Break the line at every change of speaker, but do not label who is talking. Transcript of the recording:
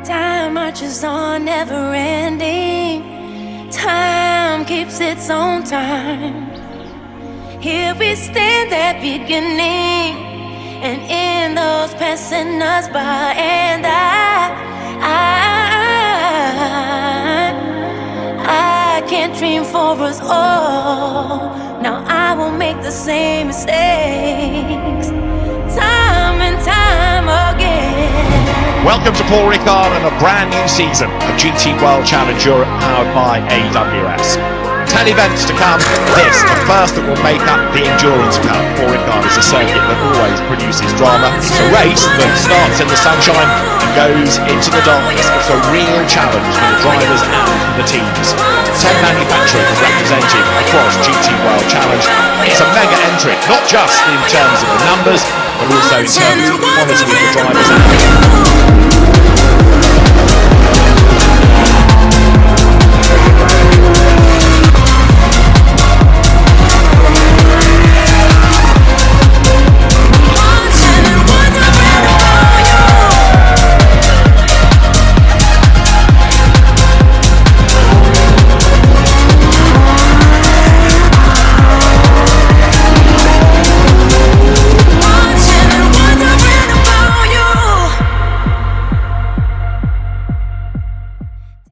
Time marches on, never ending. Time keeps its own time. Here we stand at beginning, and in those passing us by, and I can't dream for us all. Now I won't make the same mistakes, time and time again.
Welcome to Paul Ricard and a brand new season of GT World Challenge Europe powered by AWS. 10 events to come, this the first that will make up the Endurance Cup. Paul Ricard is a circuit that always produces drama. It's a race that starts in the sunshine and goes into the darkness. It's a real challenge for the drivers and for the teams. 10 manufacturers represented across GT World Challenge. It's a mega entry, not just in terms of the numbers, but also in terms of the quality of the drivers and